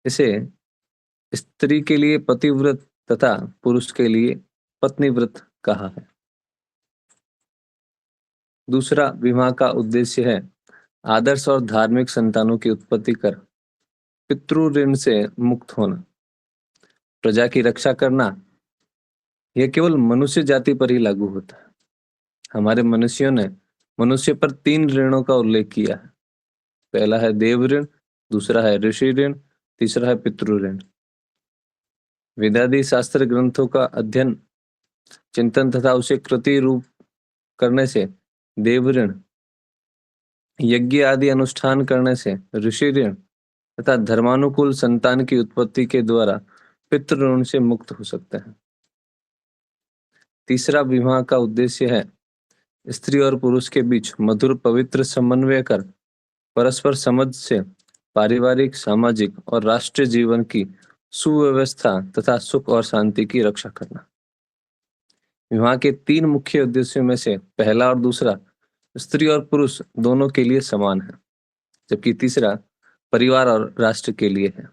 इसे स्त्री के लिए पतिव्रत तथा पुरुष के लिए पत्नीव्रत कहा है। दूसरा, विवाह का उद्देश्य है आदर्श और धार्मिक संतानों की उत्पत्ति कर पितृ ऋण से मुक्त होना, प्रजा की रक्षा करना। यह केवल मनुष्य जाति पर ही लागू होता है। हमारे मनुष्यों ने मनुष्य पर तीन ऋणों का उल्लेख किया है। पहला है देव ऋण, दूसरा है ऋषि ऋण, तीसरा है पितृ ऋण। वेदादि शास्त्र ग्रंथों का अध्ययन, चिंतन तथा उसे कृति रूप करने से देव ऋण, यज्ञ आदि अनुष्ठान करने से ऋषि ऋण तथा धर्मानुकूल संतान की उत्पत्ति के द्वारा पितृ ऋण से मुक्त हो सकते हैं। तीसरा, विवाह का उद्देश्य है स्त्री और पुरुष के बीच मधुर पवित्र समन्वय कर परस्पर समझ से पारिवारिक, सामाजिक और राष्ट्रीय जीवन की सुव्यवस्था तथा सुख और शांति की रक्षा करना। विवाह के तीन मुख्य उद्देश्यों में से पहला और दूसरा स्त्री और पुरुष दोनों के लिए समान है, जबकि तीसरा परिवार और राष्ट्र के लिए है।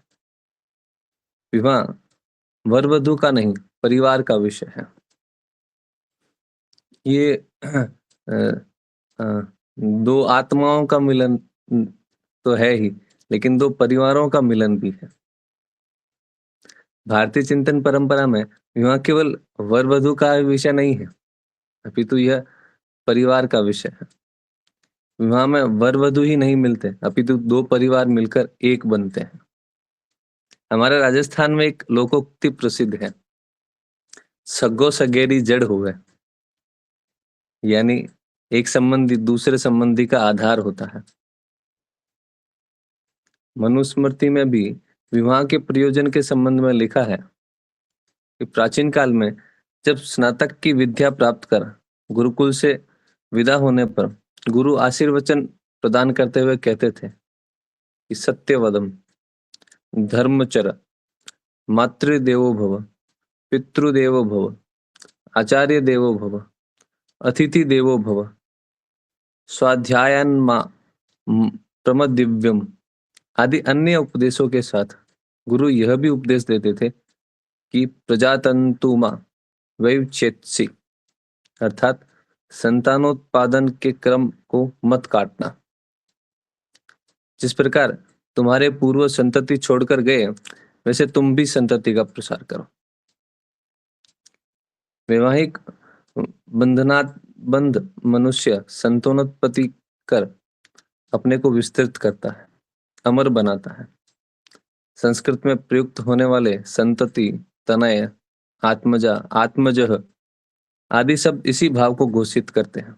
विवाह वर वधु का नहीं, परिवार का विषय है। ये अ, अ, दो आत्माओं का मिलन तो है ही, लेकिन दो परिवारों का मिलन भी है। भारतीय चिंतन परंपरा में विवाह केवल वर वधु का विषय नहीं है, अपितु यह परिवार का विषय है। विवाह में वर वधु ही नहीं मिलते, अपितु दो परिवार मिलकर एक बनते हैं। हमारे राजस्थान में एक लोकोक्ति प्रसिद्ध है, सग्गो सगेरी जड़ हुए। यानी एक संबंधी दूसरे संबंधी का आधार होता है। मनुस्मृति में भी विवाह के प्रयोजन के संबंध में लिखा है कि प्राचीन काल में जब स्नातक की विद्या प्राप्त कर गुरुकुल से विदा होने पर गुरु आशीर्वचन प्रदान करते हुए कहते थे कि सत्यवदम, धर्मचर, मातृदेवो भव, पितृदेवो भव, आचार्य देवो भव, अतिथि देवो भव, स्वाध्यायन प्रमदिव्यम आदि अन्य उपदेशों के साथ गुरु यह भी उपदेश देते थे कि प्रजातंतुमा वैवच्छेत्सि, अर्थात संतानोत्पादन के क्रम को मत काटना। जिस प्रकार तुम्हारे पूर्व संतति छोड़कर गए, वैसे तुम भी संतति का प्रसार करो। वैवाहिक बंध मनुष्य संतानोत्पत्ति कर अपने को विस्तृत करता है, अमर बनाता है। संस्कृत में प्रयुक्त होने वाले संतति, तनय, आत्मजा, आत्मजः आदि सब इसी भाव को घोषित करते हैं।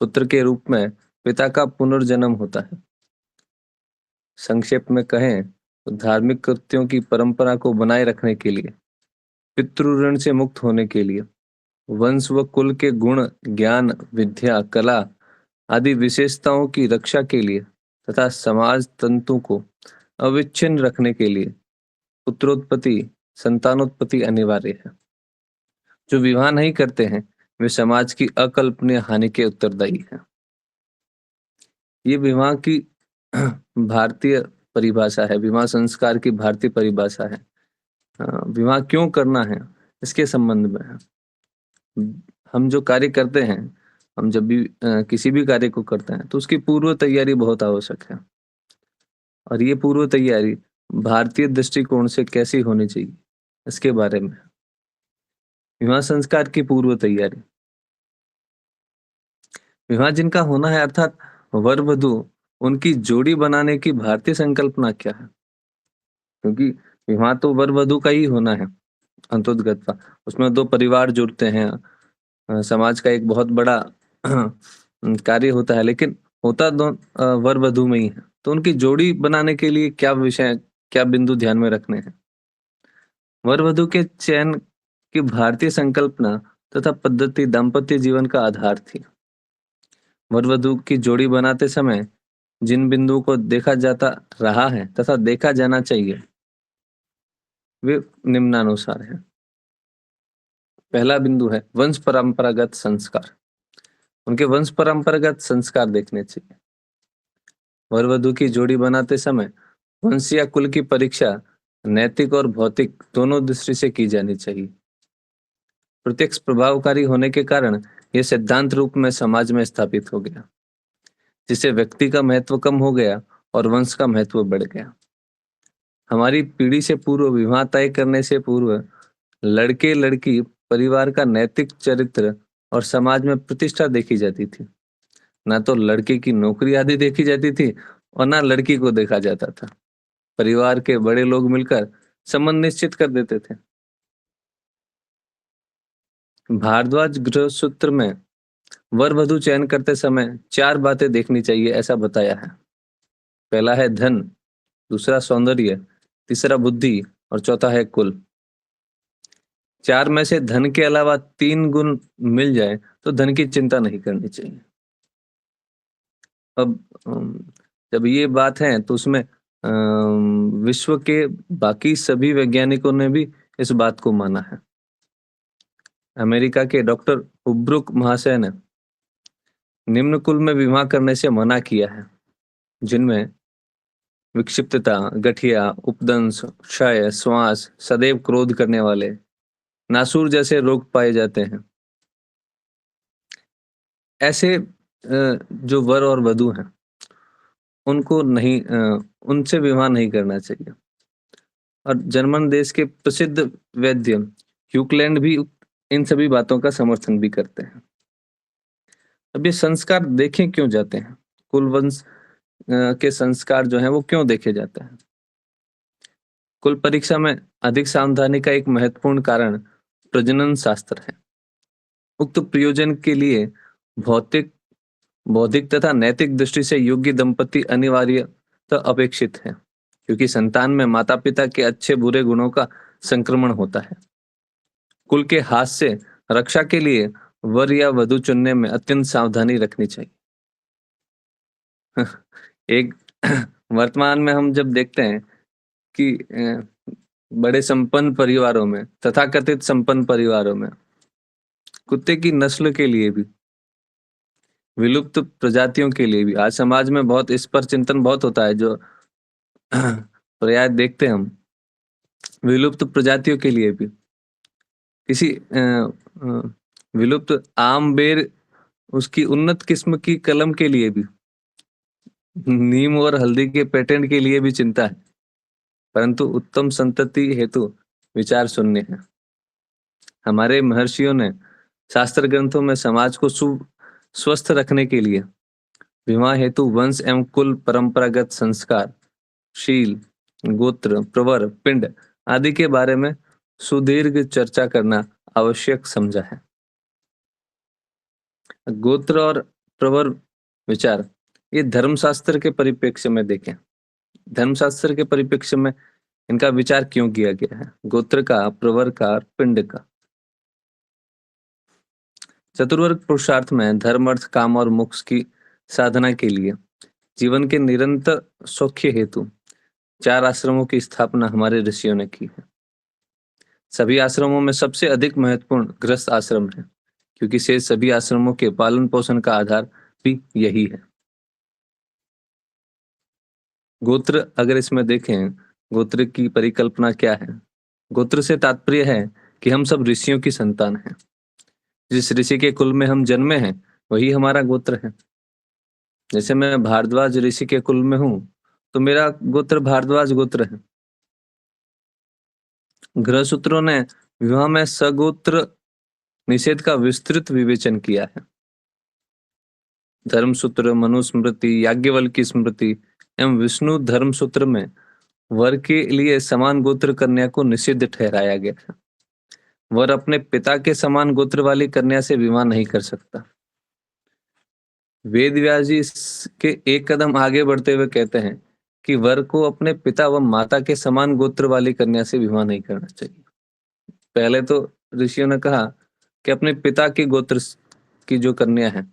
पुत्र के रूप में पिता का पुनर्जन्म होता है। संक्षेप में कहें तो धार्मिक कृत्यों की परंपरा को बनाए रखने के लिए, पितृ ऋण से मुक्त होने के लिए, वंश व कुल के गुण, ज्ञान, विद्या, कला आदि विशेषताओं की रक्षा के लिए तथा समाज तंतु को अविच्छिन्न रखने के लिए पुत्रोत्पत्ति, संतानोत्पत्ति अनिवार्य है। जो विवाह नहीं करते हैं वे समाज की अकल्पनीय हानि के उत्तरदायी हैं। ये विवाह की भारतीय परिभाषा है, विवाह संस्कार की भारतीय परिभाषा है। विवाह क्यों करना है इसके संबंध में है। हम जो कार्य करते हैं, हम जब भी किसी भी कार्य को करते हैं तो उसकी पूर्व तैयारी बहुत आवश्यक है। और ये पूर्व तैयारी भारतीय दृष्टिकोण से कैसी होनी चाहिए इसके बारे में। विवाह संस्कार की पूर्व तैयारी, विवाह जिनका होना है अर्थात वर वधु, उनकी जोड़ी बनाने की भारतीय संकल्पना क्या है? क्योंकि विवाह तो वर वधु का ही होना है अंतोदगत, उसमें दो परिवार जुड़ते हैं, समाज का एक बहुत बड़ा कार्य होता है, लेकिन होता वर वधु में ही है। तो उनकी जोड़ी बनाने के लिए क्या विषय, क्या बिंदु ध्यान में रखने हैं? वर वधु के चयन की भारतीय संकल्पना तथा पद्धति दाम्पत्य जीवन का आधार थी। वर वधु की जोड़ी बनाते समय जिन बिंदुओं को देखा जाता रहा है तथा देखा जाना चाहिए वे निम्नानुसार है। पहला बिंदु है वंश परंपरागत संस्कार। उनके वंश परंपरागत संस्कार देखने चाहिए। वर वधु की जोड़ी बनाते समय वंश या कुल की परीक्षा नैतिक और भौतिक दोनों दृष्टि से की जानी चाहिए। प्रत्यक्ष प्रभावकारी होने के कारण यह सिद्धांत रूप में समाज में स्थापित हो गया, जिससे व्यक्ति का महत्व कम हो गया और वंश का महत्व बढ़ गया। हमारी पीढ़ी से पूर्व विवाह तय करने से पूर्व लड़के लड़की परिवार का नैतिक चरित्र और समाज में प्रतिष्ठा देखी जाती थी। ना तो लड़के की नौकरी आदि देखी जाती थी और ना लड़की को देखा जाता था। परिवार के बड़े लोग मिलकर संबंध निश्चित कर देते थे। भारद्वाज गृह सूत्र में वर वधु चयन करते समय 4 बातें देखनी चाहिए ऐसा बताया है। पहला है धन, दूसरा सौंदर्य, तीसरा बुद्धि और चौथा है कुल। 4 में से धन के अलावा 3 गुण मिल जाए तो धन की चिंता नहीं करनी चाहिए। अब जब ये बात है तो उसमें विश्व के बाकी सभी वैज्ञानिकों ने भी इस बात को माना है। अमेरिका के डॉक्टर हुब्रुक महाशय ने निम्न कुल में विवाह करने से मना किया है, जिनमें विक्षिप्तता, गठिया, उपदंश, क्षय, श्वास, सदैव क्रोध करने वाले, नासूर जैसे रोग पाए जाते हैं। ऐसे जो वर और वधु हैं, उनको नहीं उनसे विवाह नहीं करना चाहिए। और जर्मन देश के प्रसिद्ध वैद्य ह्यूकलैंड भी इन सभी बातों का समर्थन भी करते हैं। अब ये संस्कार देखे क्यों जाते हैं? कुल वंश के संस्कार जो हैं वो क्यों देखे जाते हैं? कुल परीक्षा में अधिक सावधानी का एक महत्वपूर्ण कारण प्रजनन शास्त्र है। उक्त प्रयोजन के लिए भौतिक, बौद्धिक तथा नैतिक दृष्टि से योग्य दंपति अनिवार्यतः अपेक्षित है, क्योंकि संतान में माता-पिता के अच्छे बुरे गुणों का संक्रमण होता है। कुल के हाथ से रक्षा के लिए वर या वधु चुनने में अत्यंत सावधानी रखनी चाहिए। एक वर्तमान में हम जब देखते हैं कि बड़े संपन्न परिवारों में, तथाकथित संपन्न परिवारों में कुत्ते की नस्ल के लिए भी, विलुप्त प्रजातियों के लिए भी आज समाज में बहुत इस पर चिंतन बहुत होता है। जो पर्याय देखते हैं हम, विलुप्त प्रजातियों के लिए भी किसी विलुप्त आम बेर उसकी उन्नत किस्म की कलम के लिए भी, नीम और हल्दी के पेटेंट के लिए भी चिंता है, परंतु उत्तम संतति हेतु विचार शून्य है। हमारे महर्षियों ने शास्त्र ग्रंथों में समाज को स्वस्थ रखने के लिए विवाह हेतु वंश एवं कुल, परंपरागत संस्कार, शील, गोत्र, प्रवर, पिंड आदि के बारे में सुदीर्घ चर्चा करना आवश्यक समझा है। गोत्र और प्रवर विचार ये धर्मशास्त्र के परिप्रेक्ष्य में देखें। धर्मशास्त्र के परिप्रेक्ष्य में इनका विचार क्यों किया गया है? गोत्र का, प्रवर का और पिंड का। चतुर्वर्ग पुरुषार्थ में धर्म, अर्थ, काम और मोक्ष की साधना के लिए जीवन के निरंतर सौख्य हेतु 4 आश्रमों की स्थापना हमारे ऋषियों ने की है। सभी आश्रमों में सबसे अधिक महत्वपूर्ण गृहस्थ आश्रम है, क्योंकि शेष सभी आश्रमों के पालन पोषण का आधार भी यही है। गोत्र अगर इसमें देखें, गोत्र की परिकल्पना क्या है? गोत्र से तात्पर्य है कि हम सब ऋषियों की संतान हैं। जिस ऋषि के कुल में हम जन्मे हैं वही हमारा गोत्र है। जैसे मैं भारद्वाज ऋषि के कुल में हूं तो मेरा गोत्र भारद्वाज गोत्र है। गृह सूत्रों ने विवाह में सगोत्र निषेध का विस्तृत विवेचन किया है। धर्मसूत्र, मनुस्मृति, याज्ञवल्क्य स्मृति एवं विष्णु धर्म सूत्र में वर के लिए समान गोत्र कन्या को निषिद्ध ठहराया गया है। वर अपने पिता के समान गोत्र वाली कन्या से विवाह नहीं कर सकता। वेद व्यास जी के एक कदम आगे बढ़ते हुए कहते हैं कि वर को अपने पिता व माता के समान गोत्र वाली कन्या से विवाह नहीं करना चाहिए। पहले तो ऋषियों ने कहा कि अपने पिता के गोत्र की जो कन्या है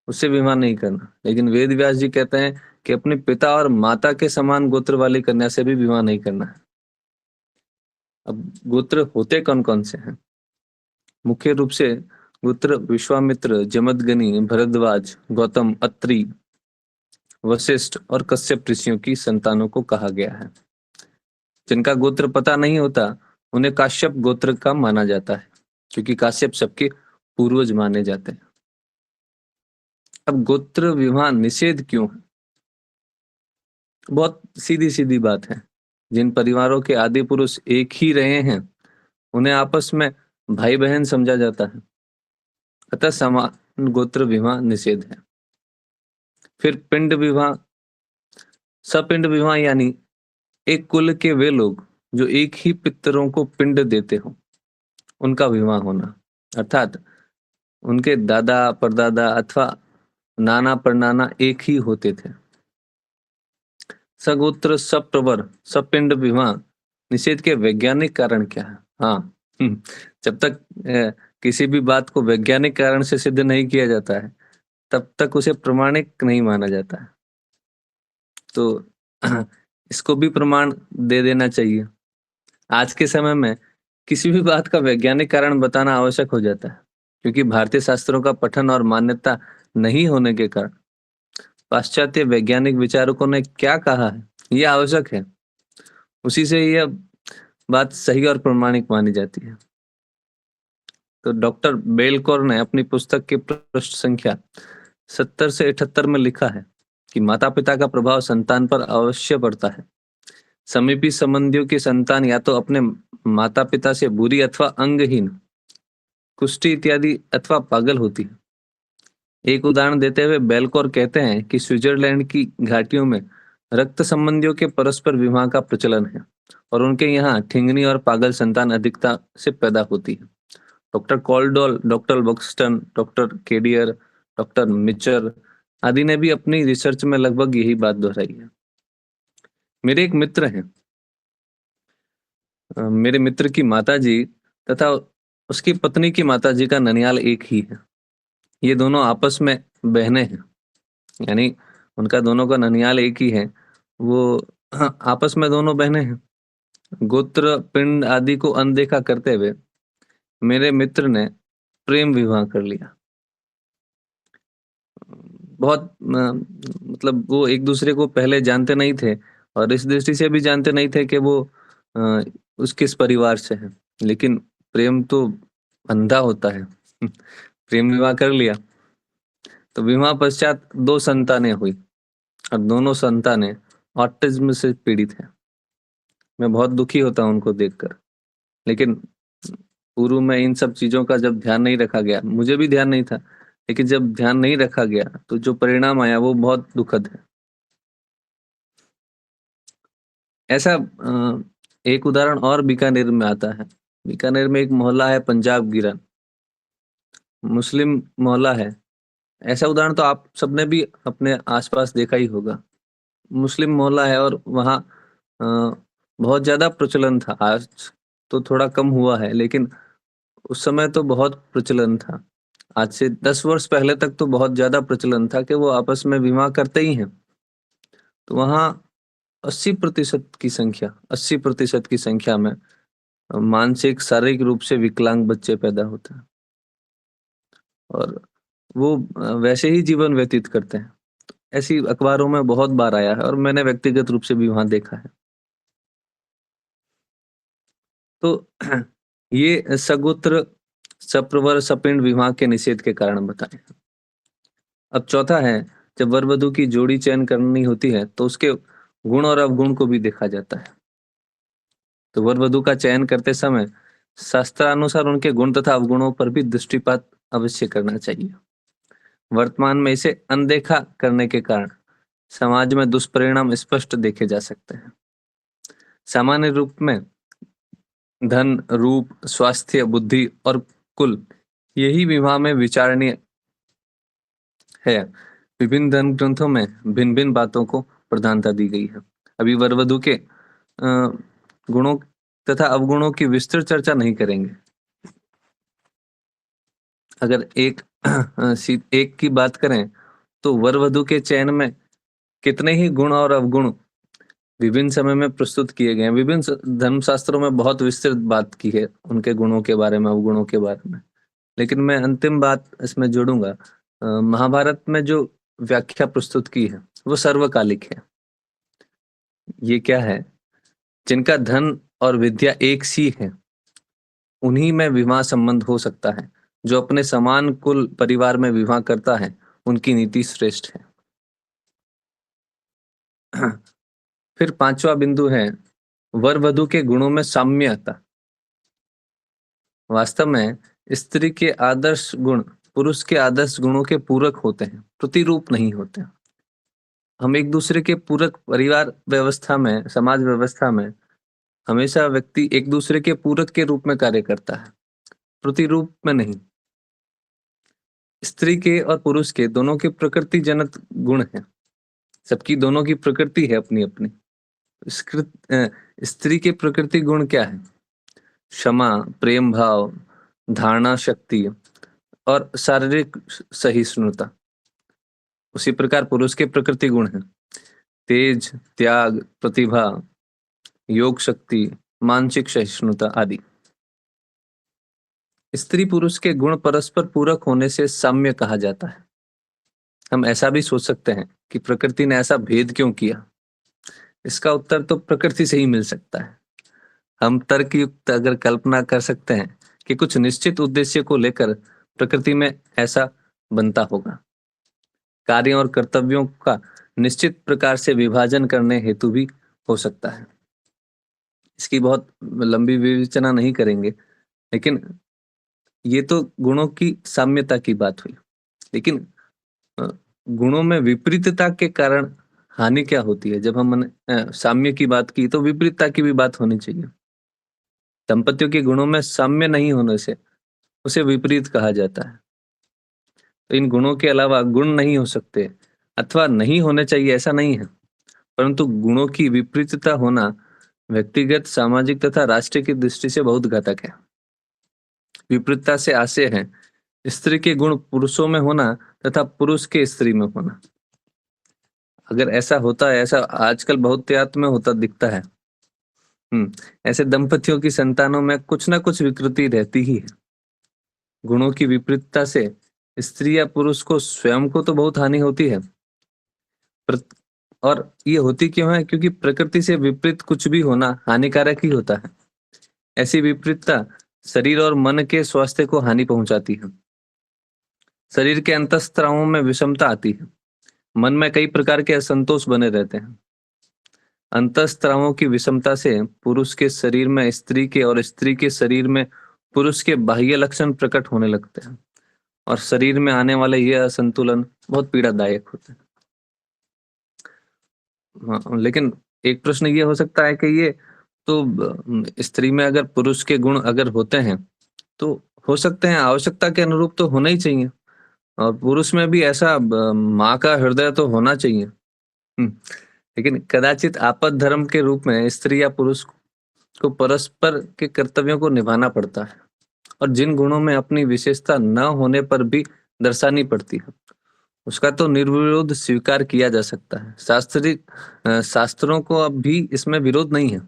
उससे विवाह नहीं करना, लेकिन वेद व्यास जी कहते हैं कि अपने पिता और माता के समान गोत्र वाली कन्या से भी विवाह नहीं करना है। अब गोत्र होते कौन कौन से हैं? मुख्य रूप से गोत्र विश्वामित्र, जमदग्नि, भरद्वाज, गौतम, अत्रि, वशिष्ठ और कश्यप ऋषियों की संतानों को कहा गया है। जिनका गोत्र पता नहीं होता उन्हें काश्यप गोत्र का माना जाता है, क्योंकि काश्यप सबके पूर्वज माने जाते हैं। अब गोत्र विवाह निषेध क्यों है? बहुत सीधी सीधी बात है। जिन परिवारों के आदि पुरुष एक ही रहे हैं उन्हें आपस में भाई बहन समझा जाता है, अतः समान गोत्र विवाह निषेध है। फिर पिंड विवाह, सपिंड विवाह यानी एक कुल के वे लोग जो एक ही पितरों को पिंड देते हो, उनका विवाह होना, अर्थात उनके दादा परदादा अथवा नाना परनाना एक ही होते थे। सगोत्र सप्रवर सपिंड विवाह निषेध के वैज्ञानिक कारण क्या है? हाँ, जब तक किसी भी बात को वैज्ञानिक कारण से सिद्ध नहीं किया जाता है तब तक उसे प्रमाणिक नहीं माना जाता है। तो इसको भी प्रमाण दे देना चाहिए। आज के समय में किसी भी बात का वैज्ञानिक कारण बताना आवश्यक हो जाता है, क्योंकि भारतीय शास्त्रों का पठन और मान्यता नहीं होने के कारण पाश्चात्य वैज्ञानिक विचारकों ने क्या कहा है यह आवश्यक है, उसी से यह बात सही और प्रमाणिक मानी जाती है। तो डॉक्टर बेलकौर ने अपनी पुस्तक के पृष्ठ संख्या 70 से 78 में लिखा है कि माता पिता का प्रभाव संतान पर अवश्य पड़ता है। समीपी संबंधियों की संतान या तो अपने माता पिता से बुरी अथवा अंगहीन, कुष्ठी इत्यादि अथवा पागल होती है। एक उदाहरण देते हुए बेलकौर कहते हैं कि स्विट्जरलैंड की घाटियों में रक्त संबंधियों के परस्पर विवाह का प्रचलन है और उनके यहाँ ठिंगनी और पागल संतान अधिकता से पैदा होती है। Doctor Caldwell, doctor Buxton, doctor केडियर, डॉक्टर मिचर आदि ने भी अपनी रिसर्च में लगभग यही बात दोहराई है। मेरे एक मित्र हैं, मेरे मित्र की माताजी तथा उसकी पत्नी की माताजी का ननियाल एक ही है। ये दोनों आपस में बहनें हैं, यानी उनका दोनों का ननियाल एक ही है। वो हाँ, आपस में दोनों बहनें हैं। गोत्र पिंड आदि को अनदेखा करते हुए मेरे मित्र ने प्रेम विवाह कर लिया। बहुत मतलब वो एक दूसरे को पहले जानते नहीं थे और इस दृष्टि से भी जानते नहीं थे कि वो अ, उस किस परिवार से है, लेकिन प्रेम तो अंधा होता है। प्रेम विवाह कर लिया तो विवाह पश्चात 2 संतानें हुई और दोनों संतानें ऑटिज्म से पीड़ित हैं। मैं बहुत दुखी होता हूँ उनको देखकर, लेकिन पूर्व में इन सब चीज़ों का जब ध्यान नहीं रखा गया, मुझे भी ध्यान नहीं था, लेकिन जब ध्यान नहीं रखा गया तो जो परिणाम आया वो बहुत दुखद है। ऐसा एक उदाहरण और बीकानेर में आता है। बीकानेर में एक मोहल्ला है पंजाब गिरन, मुस्लिम मोहल्ला है। ऐसा उदाहरण तो आप सबने भी अपने आसपास देखा ही होगा। मुस्लिम मोहल्ला है और वहाँ अ, बहुत ज़्यादा प्रचलन था। आज तो थोड़ा कम हुआ है, लेकिन उस समय तो बहुत प्रचलन था। आज से 10 वर्ष पहले तक तो बहुत ज़्यादा प्रचलन था कि वो आपस में विवाह करते ही हैं। तो वहाँ 80% की संख्या में मानसिक शारीरिक रूप से विकलांग बच्चे पैदा होते हैं और वो वैसे ही जीवन व्यतीत करते हैं। ऐसी अखबारों में बहुत बार आया है और मैंने व्यक्तिगत रूप से भी वहाँ देखा है। तो ये सगोत्र सप्रवर सपिंड विवाह के निषेध के कारण बताए। अब चौथा है, जब वर वधु की जोड़ी चयन करनी होती है तो उसके गुण और अवगुण को भी देखा जाता है। तो वर वधु का चयन करते समय शास्त्रानुसार उनके गुण तथा अवगुणों पर भी दृष्टिपात अवश्य करना चाहिए। वर्तमान में इसे अनदेखा करने के कारण समाज में दुष्परिणाम स्पष्ट देखे जा सकते हैं। सामान्य रूप में धन, रूप, स्वास्थ्य, बुद्धि और कुल यही विवाह में विचारणीय है। विभिन्न धर्म ग्रंथों में भिन्न-भिन्न बातों को प्रधानता दी गई है। अभी वर वधु के गुणों तथा अवगुणों की विस्तृत चर्चा नहीं करेंगे। अगर एक की बात करें तो वर वधु के चयन में कितने ही गुण और अवगुण विभिन्न समय में प्रस्तुत किए गए हैं। विभिन्न धर्म शास्त्रों में बहुत विस्तृत बात की है उनके गुणों के बारे में, अवगुणों के बारे में। लेकिन मैं अंतिम बात इसमें जोड़ूंगा। महाभारत में जो व्याख्या प्रस्तुत की है वो सर्वकालिक है। ये क्या है? जिनका धन और विद्या एक सी है, उन्हीं में विवाह संबंध हो सकता है। जो अपने समान कुल परिवार में विवाह करता है, उनकी नीति श्रेष्ठ है। फिर पांचवा बिंदु है वर वधु के गुणों में साम्यता। वास्तव में स्त्री के आदर्श गुण पुरुष के आदर्श गुणों के पूरक होते हैं, प्रतिरूप नहीं होते। हम एक दूसरे के पूरक परिवार व्यवस्था में, समाज व्यवस्था में हमेशा व्यक्ति एक दूसरे के पूरक के रूप में कार्य करता है, प्रतिरूप में नहीं। स्त्री के और पुरुष के दोनों के प्रकृति जनक गुण हैं। सबकी दोनों की प्रकृति है अपनी अपनी। स्त्री के प्रकृति गुण क्या है? क्षमा, प्रेम भाव, धारणा शक्ति और शारीरिक सहिष्णुता। उसी प्रकार पुरुष के प्रकृति गुण हैं तेज, त्याग, प्रतिभा, योग शक्ति, मानसिक सहिष्णुता आदि। स्त्री पुरुष के गुण परस्पर पूरक होने से साम्य कहा जाता है। हम ऐसा भी सोच सकते हैं कि प्रकृति ने ऐसा भेद क्यों किया। इसका उत्तर तो प्रकृति से ही मिल सकता है। हम तर्कयुक्त अगर कल्पना कर सकते हैं कि कुछ निश्चित उद्देश्य को लेकर प्रकृति में ऐसा बनता होगा। कार्यों और कर्तव्यों का निश्चित प्रकार से विभाजन करने हेतु भी हो सकता है। इसकी बहुत लंबी विवेचना नहीं करेंगे, लेकिन ये तो गुणों की साम्यता की बात हुई। लेकिन अ, गुणों में विपरीतता के कारण हानि क्या होती है? जब हमने साम्य की बात की तो विपरीतता की भी बात होनी चाहिए। दंपतियों के गुणों में साम्य नहीं होने से उसे विपरीत कहा जाता है। तो इन गुणों के अलावा गुण नहीं हो सकते अथवा नहीं होने चाहिए, ऐसा नहीं है। परंतु गुणों की विपरीतता होना व्यक्तिगत, सामाजिक तथा राष्ट्र की दृष्टि से बहुत घातक है। विपरीतता से आशय है स्त्री के गुण पुरुषों में होना तथा पुरुष के स्त्री में होना। अगर ऐसा होता है, ऐसा आजकल बहुतायत में होता दिखता है, ऐसे दंपतियों की संतानों में कुछ ना कुछ विकृति रहती ही है। गुणों की विपरीतता से स्त्री या पुरुष को स्वयं को तो बहुत हानि होती है, और ये होती क्यों है? क्योंकि प्रकृति से विपरीत कुछ भी होना हानिकारक ही होता है। ऐसी विपरीतता शरीर और मन के स्वास्थ्य को हानि पहुंचाती है। शरीर के अंतःस्त्रावों में विषमता आती है। मन में कई प्रकार के असंतोष बने रहते हैं। अंतःस्त्रावों की विषमता से पुरुष के शरीर में स्त्री के और स्त्री के शरीर में पुरुष के बाह्य लक्षण प्रकट होने लगते हैं, और शरीर में आने वाले यह असंतुलन बहुत पीड़ादायक होते हैं। हाँ, लेकिन एक प्रश्न ये हो सकता है कि ये तो स्त्री में अगर पुरुष के गुण अगर होते हैं तो हो सकते हैं, आवश्यकता के अनुरूप तो होना ही चाहिए, और पुरुष में भी ऐसा माँ का हृदय तो होना चाहिए। लेकिन कदाचित आपद धर्म के रूप में स्त्री या पुरुष को परस्पर के कर्तव्यों को निभाना पड़ता है, और जिन गुणों में अपनी विशेषता न होने पर भी दर्शानी पड़ती है, उसका तो निर्विरोध स्वीकार किया जा सकता है। शास्त्रों को अब भी इसमें विरोध नहीं है,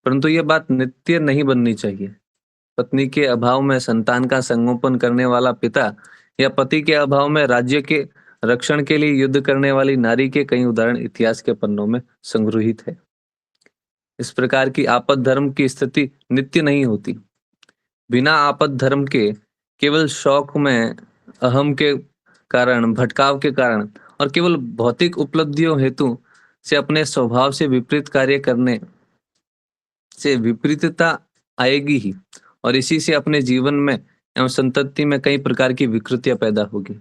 परंतु यह बात नित्य नहीं बननी चाहिए। पत्नी के अभाव में संतान का संगोपन करने वाला पिता या पति के अभाव में राज्य के रक्षण के लिए युद्ध करने वाली नारी के कई उदाहरण इतिहास के पन्नों में संग्रहित है। इस प्रकार की आपद धर्म की स्थिति नित्य नहीं होती। बिना आपद धर्म के केवल शौक में, अहम के कारण, भटकाव के कारण और केवल भौतिक उपलब्धियों हेतु से अपने स्वभाव से विपरीत कार्य करने से विपरीतता आएगी ही, और इसी से अपने जीवन में एवं संतति में कई प्रकार की विकृतियां पैदा होगी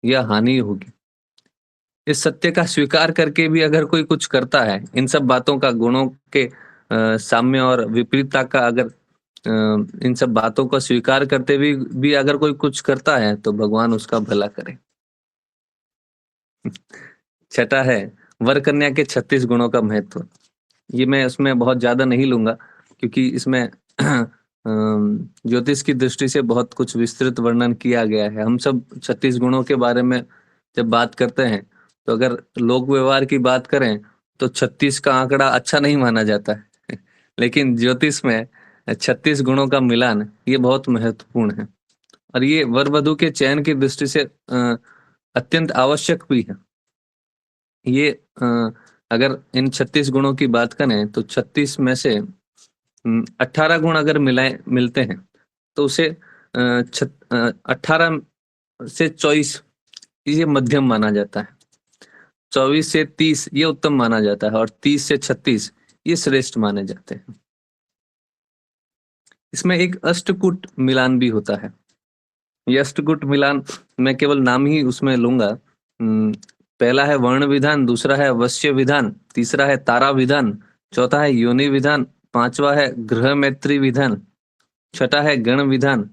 या हानि होगी। इस सत्य का स्वीकार करके भी अगर कोई कुछ करता है, इन सब बातों का, गुणों के साम्य और विपरीतता का, अगर इन सब बातों का स्वीकार करते भी अगर कोई कुछ करता है तो भगवान उसका भला करे। छठा है वर कन्या के 36 गुणों का महत्व। ये मैं इसमें बहुत ज्यादा नहीं लूंगा, क्योंकि इसमें ज्योतिष की दृष्टि से बहुत कुछ विस्तृत वर्णन किया गया है। हम सब 36 गुणों के बारे में जब बात करते हैं, तो अगर लोक व्यवहार की बात करें तो 36 का आंकड़ा अच्छा नहीं माना जाता है। लेकिन ज्योतिष में 36 गुणों का मिलान ये बहुत महत्वपूर्ण है, और ये वर वधु के चयन की दृष्टि से अत्यंत आवश्यक भी है। ये अगर इन 36 गुणों की बात करें तो 36 में से 18 गुण अगर मिलते हैं तो उसे 18 से 24 ये मध्यम माना जाता है। 24 से 30 ये उत्तम माना जाता है और 30 से 36 ये श्रेष्ठ माने जाते हैं। इसमें एक अष्टकूट मिलान भी होता है। ये अष्टकूट मिलान मैं केवल नाम ही उसमें लूंगा। पहला है वर्ण विधान, दूसरा है अवश्य विधान, तीसरा है तारा विधान, चौथा है योनि विधान, पांचवा है ग्रह मैत्री विधान, छठा है गण विधान,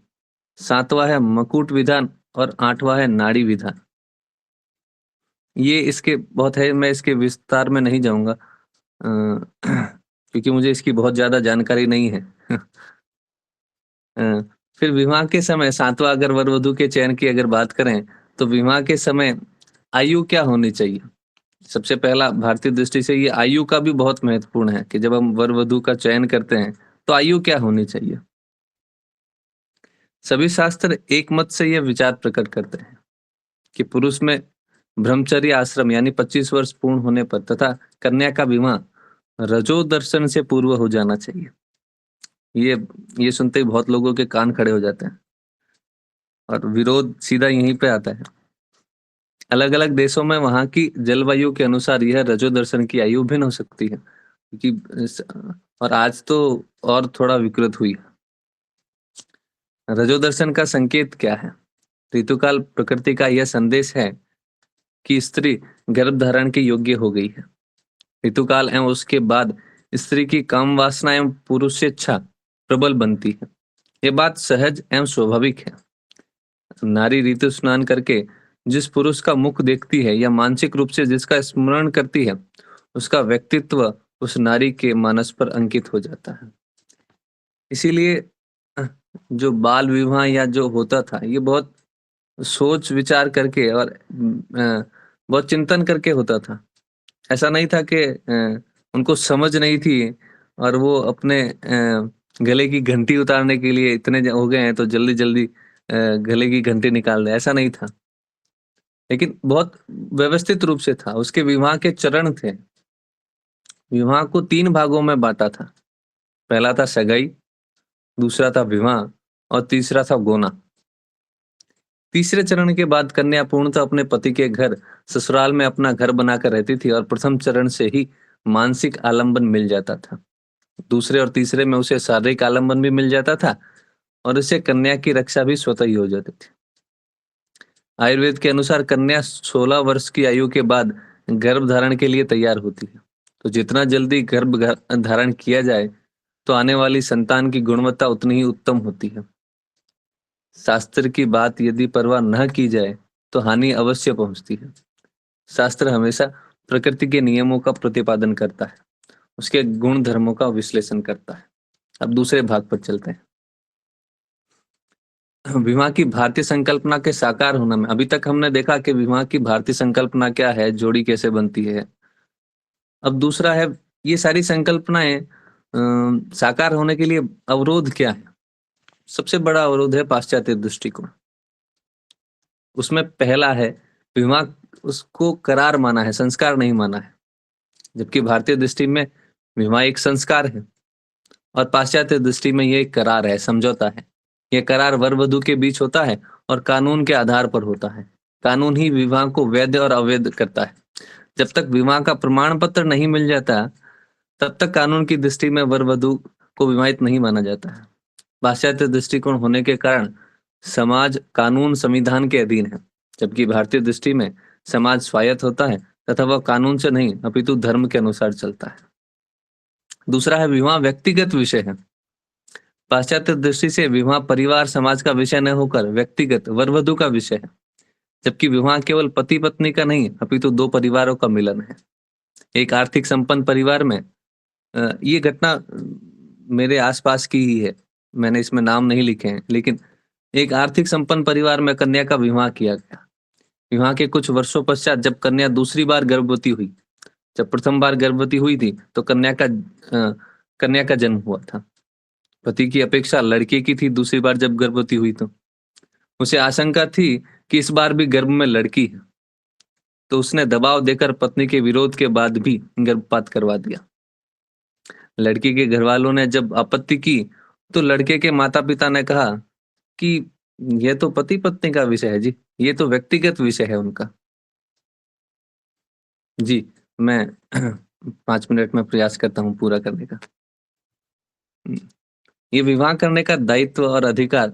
सातवां है मकुट विधान और आठवां है नाड़ी विधान। ये इसके बहुत है, मैं इसके विस्तार में नहीं जाऊंगा क्योंकि मुझे इसकी बहुत ज्यादा जानकारी नहीं है। अ, फिर विवाह के समय सातवां, अगर वर वधु के चयन की अगर बात करें तो विवाह के समय आयु क्या होनी चाहिए। सबसे पहला भारतीय दृष्टि से ये आयु का भी बहुत महत्वपूर्ण है कि जब हम वर वधु का चयन करते हैं तो आयु क्या होनी चाहिए। सभी शास्त्र एक मत से यह विचार प्रकट करते हैं कि पुरुष में ब्रह्मचर्य आश्रम यानी 25 वर्ष पूर्ण होने पर तथा कन्या का विवाह रजो दर्शन से पूर्व हो जाना चाहिए। ये ये सुनते ही बहुत लोगों के कान खड़े हो जाते हैं और विरोध सीधा यहीं पे आता है। अलग अलग देशों में वहां की जलवायु के अनुसार यह रजो दर्शन की आयु भिन्न हो सकती है क्योंकि और आज तो और थोड़ा विकृत हुई। रजो दर्शन का संकेत क्या है। ऋतुकाल प्रकृति का यह संदेश है कि स्त्री गर्भ धारण के योग्य हो गई है। ऋतुकाल एवं उसके बाद स्त्री की काम वासना एवं पुरुष से इच्छा प्रबल बनती है। ये बात सहज एवं स्वाभाविक है। नारी ऋतु स्नान करके जिस पुरुष का मुख देखती है या मानसिक रूप से जिसका स्मरण करती है उसका व्यक्तित्व उस नारी के मानस पर अंकित हो जाता है। इसीलिए अ, जो बाल विवाह या जो होता था ये बहुत सोच विचार करके और बहुत चिंतन करके होता था। ऐसा नहीं था कि उनको समझ नहीं थी और वो अपने गले की घंटी उतारने के लिए इतने हो गए हैं तो जल्दी जल्दी गले की घंटी निकाल दें, ऐसा नहीं था। लेकिन बहुत व्यवस्थित रूप से था। उसके विवाह के चरण थे। विवाह को 3 भागों में बांटा था। पहला था सगाई, दूसरा था विवाह और तीसरा था गोना। तीसरे चरण के बाद कन्या पूर्णतः अपने पति के घर ससुराल में अपना घर बनाकर रहती थी और प्रथम चरण से ही मानसिक आलंबन मिल जाता था। दूसरे और तीसरे में उसे शारीरिक आलंबन भी मिल जाता था और उसे कन्या की रक्षा भी स्वतः ही हो जाती थी। आयुर्वेद के अनुसार कन्या 16 वर्ष की आयु के बाद गर्भ धारण के लिए तैयार होती है। तो जितना जल्दी धारण किया जाए तो आने वाली संतान की गुणवत्ता उतनी ही उत्तम होती है। शास्त्र की बात यदि परवाह न की जाए तो हानि अवश्य पहुंचती है। शास्त्र हमेशा प्रकृति के नियमों का प्रतिपादन करता है, उसके गुण धर्मों का विश्लेषण करता है। अब दूसरे भाग पर चलते हैं। विवाह की भारतीय संकल्पना के साकार होने में अभी तक हमने देखा कि विवाह की भारतीय संकल्पना क्या है, जोड़ी कैसे बनती है। अब दूसरा है, ये सारी संकल्पनाएं साकार होने के लिए अवरोध क्या है। सबसे बड़ा अवरोध है पाश्चात्य दृष्टिकोण। उसमें पहला है विवाह उसको करार माना है, संस्कार नहीं माना है। जबकि भारतीय दृष्टि में विवाह एक संस्कार है और पाश्चात्य दृष्टि में ये एक करार है, समझौता है। यह करार वर वधु के बीच होता है और कानून के आधार पर होता है। कानून ही विवाह को वैध और अवैध करता है। जब तक विवाह का प्रमाण पत्र नहीं मिल जाता तब तक कानून की दृष्टि में वर वधु को विवाहित नहीं माना जाता है। पाश्चात्य दृष्टिकोण होने के कारण समाज कानून संविधान के अधीन है, जबकि भारतीय दृष्टि में समाज स्वायत्त होता है तथा वह कानून से नहीं अपितु धर्म के अनुसार चलता है। दूसरा है विवाह व्यक्तिगत विषय है। पाश्चात्य दृष्टि से विवाह परिवार समाज का विषय न होकर व्यक्तिगत वर वधु का विषय है, जबकि विवाह केवल पति पत्नी का नहीं अपितु दो परिवारों का मिलन है। एक आर्थिक संपन्न परिवार में ये घटना मेरे आसपास की ही है, मैंने इसमें नाम नहीं लिखे हैं, लेकिन एक आर्थिक संपन्न परिवार में कन्या का विवाह किया गया। विवाह के कुछ वर्षों पश्चात जब कन्या दूसरी बार गर्भवती हुई, जब प्रथम बार गर्भवती हुई थी तो कन्या का जन्म हुआ था। पति की अपेक्षा लड़के की थी। दूसरी बार जब गर्भवती हुई तो उसे आशंका थी कि इस बार भी गर्भ में लड़की है। तो उसने दबाव देकर पत्नी के विरोध के बाद भी गर्भपात करवा दिया। लड़की के घरवालों ने जब आपत्ति की, तो लड़के के माता-पिता ने कहा कि ये तो पति-पत्नी का विषय है जी, ये तो व्यक्तिगत विषय है उनका। जी, मैं 5 मिनट में प्रयास करता हूँ पूरा करने का। हुँ, ये विवाह करने का दायित्व और अधिकार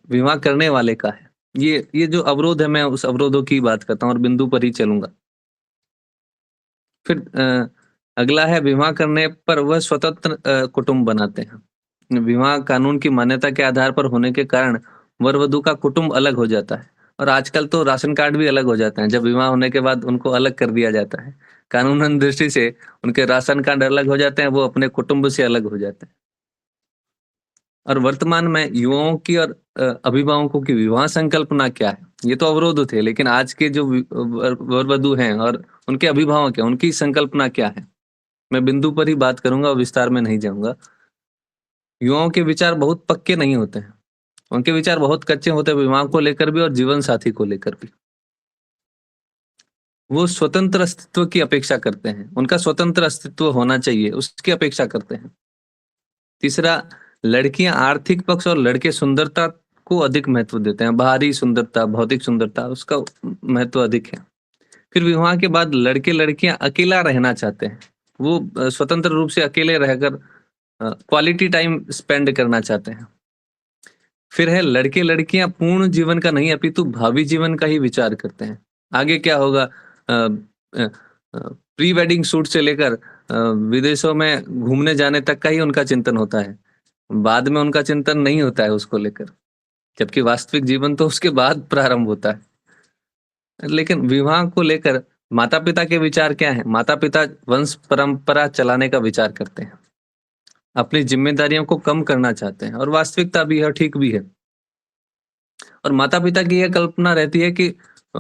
विवाह करने वाले का है। ये जो अवरोध है, मैं उस अवरोधों की बात करता हूँ और बिंदु पर ही चलूँगा। फिर अगला है, विवाह करने पर वह स्वतंत्र कुटुंब बनाते हैं। विवाह कानून की मान्यता के आधार पर होने के कारण वर-वधू का कुटुंब अलग हो जाता है और आजकल तो राशन कार्ड भी अलग हो जाते हैं। जब विवाह होने के बाद उनको अलग कर दिया जाता है। कानूनन दृष्टि से उनके राशन कार्ड अलग हो जाते हैं, वो अपने कुटुंब से अलग हो जाते हैं। और वर्तमान में युवाओं की और अभिभावकों की विवाह संकल्पना क्या है? ये तो अवरोध थे, लेकिन आज के जो वर-वधू हैं और उनके अभिभावक हैं, उनकी संकल्पना क्या है? मैं बिंदु पर ही बात करूँगा और विस्तार में नहीं जाऊँगा। युवाओं के विचार बहुत पक्के नहीं होते हैं। उनके विचार बहुत कच्चे होते हैं, विवाह को लेकर भी और जीवन साथी को लेकर भी। वो स्वतंत्र अस्तित्व की अपेक्षा करते हैं। उनका स्वतंत्र अस्तित्व होना चाहिए, उसकी अपेक्षा करते हैं। तीसरा, लड़कियाँ आर्थिक पक्ष और लड़के सुंदरता को अधिक महत्व देते हैं। बाहरी सुंदरता, भौतिक सुंदरता, उसका महत्व अधिक है। फिर विवाह के बाद लड़के-लड़कियाँ अकेला रहना चाहते हैं। वो स्वतंत्र रूप से अकेले रहकर क्वालिटी टाइम स्पेंड करना चाहते हैं। फिर है, लड़के-लड़कियाँ पूर्ण जीवन का नहीं अपितु भावी जीवन का ही विचार करते हैं। आगे क्या होगा, अ प्री वेडिंग शूट से लेकर विदेशों में घूमने जाने तक का ही उनका चिंतन होता है। बाद में उनका चिंतन नहीं होता है उसको लेकर, जबकि वास्तविक जीवन तो उसके बाद प्रारंभ होता है। लेकिन विवाह को लेकर माता-पिता के विचार क्या हैं? माता-पिता वंश परंपरा चलाने का विचार करते हैं। अपनी ज़िम्मेदारियों को कम करना चाहते हैं और वास्तविकता भी है और ठीक भी है। और माता-पिता की यह कल्पना रहती है कि अ,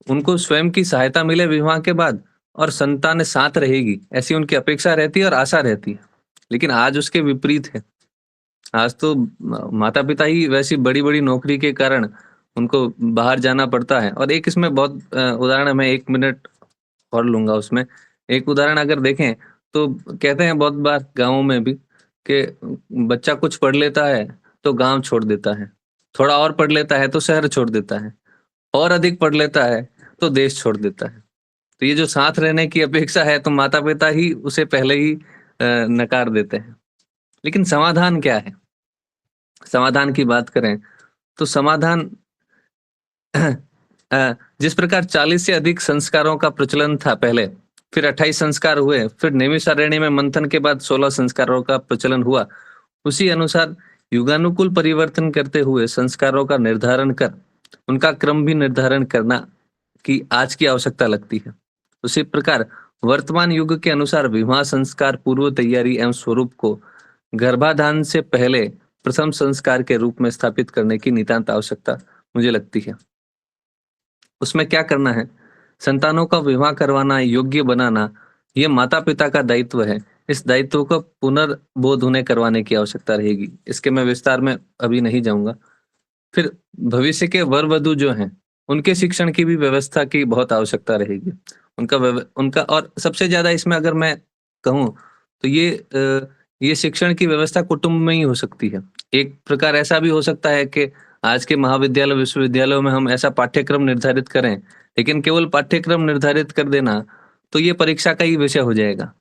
उनको स्वयं की सहायता मिले विवाह के बाद और संतान साथ रहेगी, ऐसी उनकी अपेक्षा रहती है और आशा रहती है। लेकिन आज उसके विपरीत है। आज तो माता-पिता ही वैसी बड़ी-बड़ी नौकरी के कारण उनको बाहर जाना पड़ता है और एक इसमें बहुत उदाहरण मैं 1 मिनट और लूँगा उसमें। एक उदाहरण अगर देखें, तो कहते हैं बहुत बार गाँवों में भी कि बच्चा कुछ पढ़ लेता है, तो गाँव छोड़ देता है। थोड़ा और पढ़ लेता है, तो शहर छोड़ देता है। और अधिक पढ़ लेता है, तो देश छोड़ देता है। तो ये जो साथ रहने की अपेक्षा है, तो माता-पिता ही उसे पहले ही नकार देते हैं। लेकिन समाधान क्या है? समाधान की बात करें, तो समाधान जिस प्रकार 40 से अधिक संस्कारों का प्रचलन था पहले, फिर 28 संस्कार हुए, फिर नैमिषारण्य में मंथन के बाद 16 संस्कारों का प्रचलन हुआ, उसी अनुसार युगानुकूल परिवर्तन करते हुए संस्कारों का निर्धारण कर, उनका क्रम भी निर्धारण करना की आज की आवश्यकता लगती है। उसी प्रकार वर्तमान युग के अनुसार विवाह संस्कार पूर्व तैयारी एवं स्वरूप को गर्भाधान से पहले प्रथम संस्कार के रूप में स्थापित करने की नितांत आवश्यकता मुझे लगती है। उसमें क्या करना है? संतानों का विवाह करवाना, योग्य बनाना, ये माता-पिता का दायित्व है। इस दायित्व को पुनर्बोध उन्हें करवाने की आवश्यकता रहेगी। इसके मैं विस्तार में अभी नहीं जाऊँगा। फिर भविष्य के वर-वधू जो हैं, उनके शिक्षण की भी व्यवस्था की बहुत आवश्यकता रहेगी। उनका और सबसे ज़्यादा इसमें अगर मैं कहूँ, तो ये शिक्षण की व्यवस्था कुटुंब में ही हो सकती है। एक प्रकार ऐसा भी हो सकता है कि आज के महाविद्यालय, विश्वविद्यालयों में हम ऐसा पाठ्यक्रम निर्धारित करें, लेकिन केवल पाठ्यक्रम निर्धारित कर देना, तो ये परीक्षा का ही विषय हो जाएगा।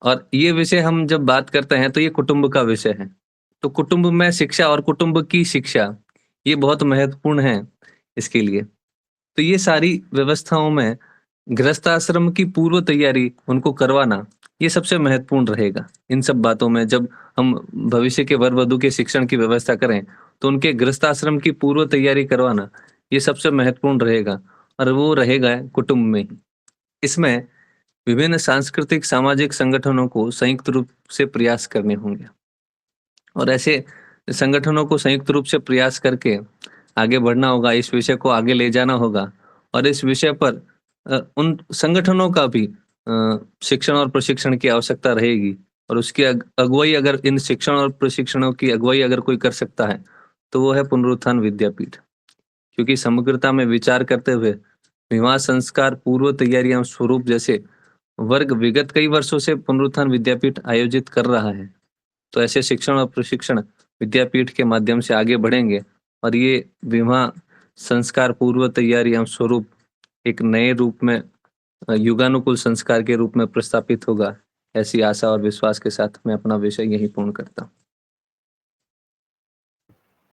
और ये विषय हम जब बात करते हैं, तो ये कुटुंब का विषय है। तो कुटुंब में शिक्षा और कुटुंब की शिक्षा, ये बहुत महत्वपूर्ण है इसके लिए। तो ये सारी व्यवस्थाओं में गृहस्थाश्रम की पूर्व तैयारी उनको करवाना, ये सबसे महत्वपूर्ण रहेगा। इन सब बातों में जब हम भविष्य के वर-वधू के शिक्षण की व्यवस्था करें, तो उनके गृहस्थाश्रम की पूर्व तैयारी करवाना, ये सबसे महत्वपूर्ण रहेगा और वो रहेगा कुटुंब में ही। इसमें विभिन्न सांस्कृतिक, सामाजिक संगठनों को संयुक्त रूप से प्रयास करने होंगे और ऐसे संगठनों को संयुक्त रूप से प्रयास करके आगे बढ़ना होगा, इस विषय को आगे ले जाना होगा और इस विषय पर उन संगठनों का भी शिक्षण और प्रशिक्षण की आवश्यकता रहेगी और उसकी अगुवाई अगर इन शिक्षण और प्रशिक्षणों की अगुवाई अगर कोई कर सकता है, तो वो है पुनरुत्थान विद्यापीठ। क्योंकि समग्रता में विचार करते हुए विवाह संस्कार पूर्व तैयारी एवं स्वरूप जैसे वर्ग विगत कई वर्षों से पुनरुत्थान विद्यापीठ आयोजित कर रहा है। तो ऐसे शिक्षण और प्रशिक्षण विद्यापीठ के माध्यम से आगे बढ़ेंगे और ये विवाह संस्कार पूर्व तैयारी एवं स्वरूप एक नए रूप में युगानुकूल संस्कार के रूप में प्रस्थापित होगा। ऐसी आशा और विश्वास के साथ मैं अपना विषय यहीं पूर्ण करता हूँ।